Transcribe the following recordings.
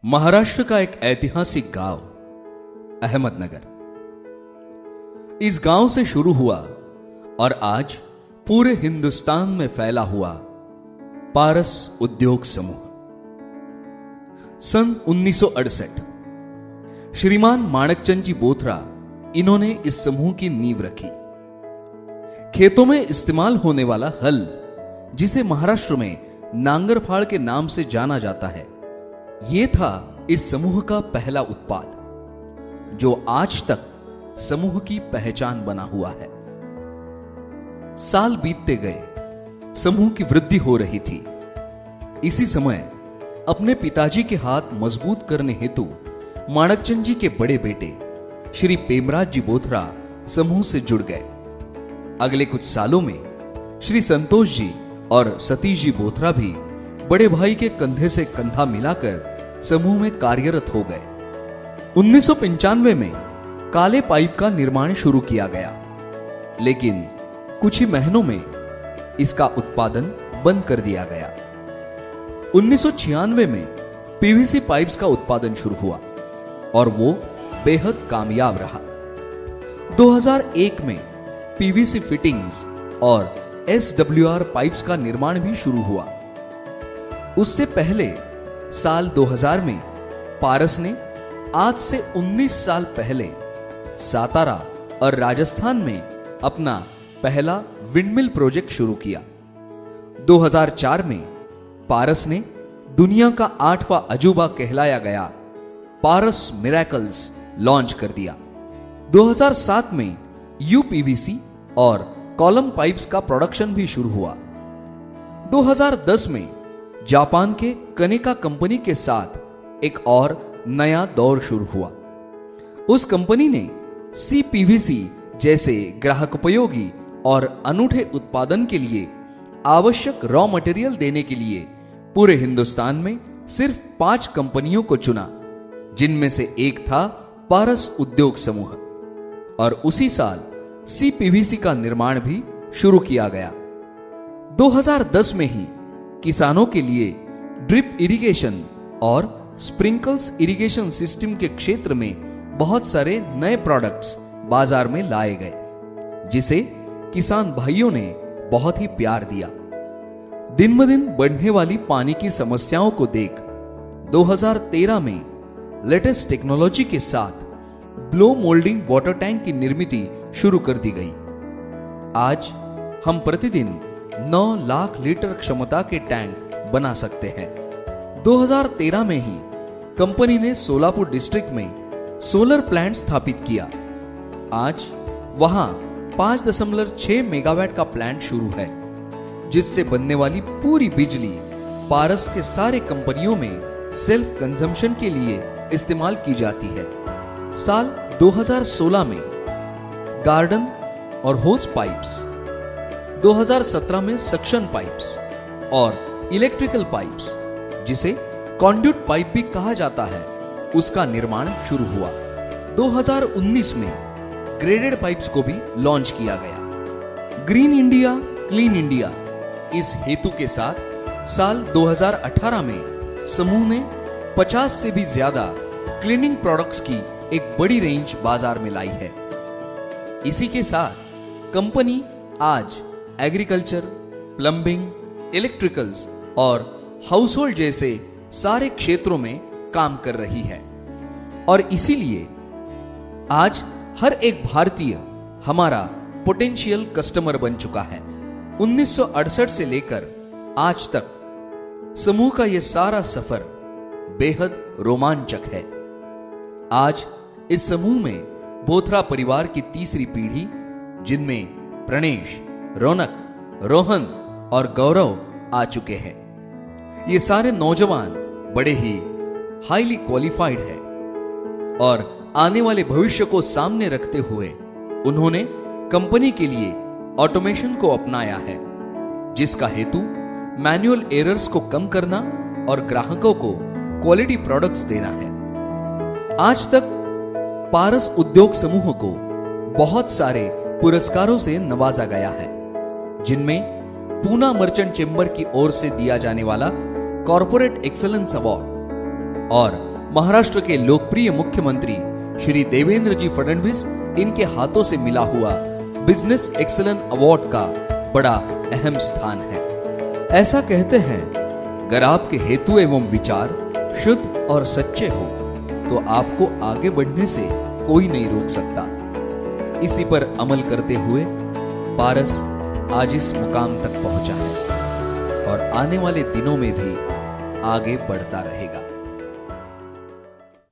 महाराष्ट्र का एक ऐतिहासिक गांव अहमदनगर। इस गांव से शुरू हुआ और आज पूरे हिंदुस्तान में फैला हुआ पारस उद्योग समूह। सन 1968 श्रीमान माणकचंद जी बोथरा इन्होंने इस समूह की नींव रखी। खेतों में इस्तेमाल होने वाला हल, जिसे महाराष्ट्र में नांगरफाड़ के नाम से जाना जाता है, यह था इस समूह का पहला उत्पाद, जो आज तक समूह की पहचान बना हुआ है। साल बीतते गए, समूह की वृद्धि हो रही थी। इसी समय अपने पिताजी के हाथ मजबूत करने हेतु माणकचंद जी के बड़े बेटे श्री पेमराज जी बोथरा समूह से जुड़ गए। अगले कुछ सालों में श्री संतोष जी और सतीश जी बोथरा भी बड़े भाई के कंधे से कंधा मिलाकर समूह में कार्यरत हो गए। 1995 में काले पाइप का निर्माण शुरू किया गया, लेकिन कुछ ही महीनों में इसका उत्पादन बंद कर दिया गया। 1996 में पीवीसी पाइप्स का उत्पादन शुरू हुआ और वो बेहद कामयाब रहा। 2001 में पीवीसी फिटिंग्स और एसडब्ल्यूआर पाइप्स का निर्माण भी शुरू हुआ। उससे पहले साल 2000 में पारस ने आज से 19 साल पहले सातारा और राजस्थान में अपना पहला विंडमिल प्रोजेक्ट शुरू किया। 2004 में पारस ने दुनिया का 8वां अजूबा कहलाया गया पारस मिरेकल्स लॉन्च कर दिया। 2007 में यूपीवीसी और कॉलम पाइप्स का प्रोडक्शन भी शुरू हुआ। 2010 में जापान के कनिका कंपनी के साथ एक और नया दौर शुरू हुआ। उस कंपनी ने सीपीवीसी जैसे ग्राहकोपयोगी और अनूठे उत्पादन के लिए आवश्यक रॉ मटेरियल देने के लिए पूरे हिंदुस्तान में सिर्फ 5 कंपनियों को चुना, जिनमें से एक था पारस उद्योग समूह। और उसी साल सीपीवीसी का निर्माण भी शुरू किया गया। 2010 में ही किसानों के लिए ड्रिप इरिगेशन और स्प्रिंकल्स इरिगेशन सिस्टम के क्षेत्र में बहुत सारे नए प्रोडक्ट्स बाजार में लाए गए, जिसे किसान भाइयों ने बहुत ही प्यार दिया। दिन ब दिन बढ़ने वाली पानी की समस्याओं को देख 2013 में लेटेस्ट टेक्नोलॉजी के साथ ब्लो मोल्डिंग वाटर टैंक की निर्मित शुरू कर दी गई। आज हम प्रतिदिन 9 लाख लीटर क्षमता के टैंक बना सकते हैं। 2013 में ही कंपनी ने सोलापुर डिस्ट्रिक्ट में सोलर प्लांट स्थापित किया। आज वहां 5.6 मेगावाट का प्लांट शुरू है, जिससे बनने वाली पूरी बिजली पारस के सारे कंपनियों में सेल्फ कंजम्पशन के लिए इस्तेमाल की जाती है। साल 2016 में गार्डन और होज पाइप्स, 2017 में सक्शन पाइप्स और इलेक्ट्रिकल पाइप्स, जिसे कॉन्ड्यूट पाइप भी कहा जाता है, उसका निर्माण शुरू हुआ। 2019 में ग्रेडेड पाइप्स को भी लॉन्च किया गया। ग्रीन इंडिया क्लीन इंडिया इस हेतु के साथ साल 2018 में समूह ने 50 से भी ज्यादा क्लीनिंग प्रोडक्ट्स की एक बड़ी रेंज बाजार में लाई है। इसी के साथ कंपनी आज एग्रीकल्चर, प्लंबिंग, इलेक्ट्रिकल्स और हाउसहोल्ड जैसे सारे क्षेत्रों में काम कर रही है। और इसीलिए आज हर एक भारतीय हमारा पोटेंशियल कस्टमर बन चुका है। 1968 से लेकर आज तक समूह का यह सारा सफर बेहद रोमांचक है। आज इस समूह में बोथरा परिवार की तीसरी पीढ़ी, जिनमें प्रणेश, रौनक, रोहन और गौरव आ चुके हैं। ये सारे नौजवान बड़े ही हाईली क्वालिफाइड हैं और आने वाले भविष्य को सामने रखते हुए उन्होंने कंपनी के लिए ऑटोमेशन को अपनाया है, जिसका हेतु मैन्युअल एरर्स को कम करना और ग्राहकों को क्वालिटी प्रोडक्ट्स देना है। आज तक पारस उद्योग समूह को बहुत सारे पुरस्कारों से नवाजा गया है, जिनमें पूना मर्चेंट चेंबर की ओर से दिया जाने वाला कॉर्पोरेट एक्सेलेंस अवार्ड और महाराष्ट्र के लोकप्रिय मुख्यमंत्री श्री देवेंद्र जी फडणवीस इनके हाथों से मिला हुआ बिजनेस एक्सीलेंस अवार्ड का बड़ा अहम स्थान है। ऐसा कहते हैं, अगर आपके हेतु एवं विचार शुद्ध और सच्चे हो तो आपको आगे बढ़ने से कोई नहीं रोक सकता। इसी पर अमल करते हुए पारस आज इस मुकाम तक पहुंचा है और आने वाले दिनों में भी आगे बढ़ता रहेगा।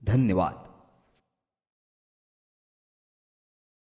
धन्यवाद।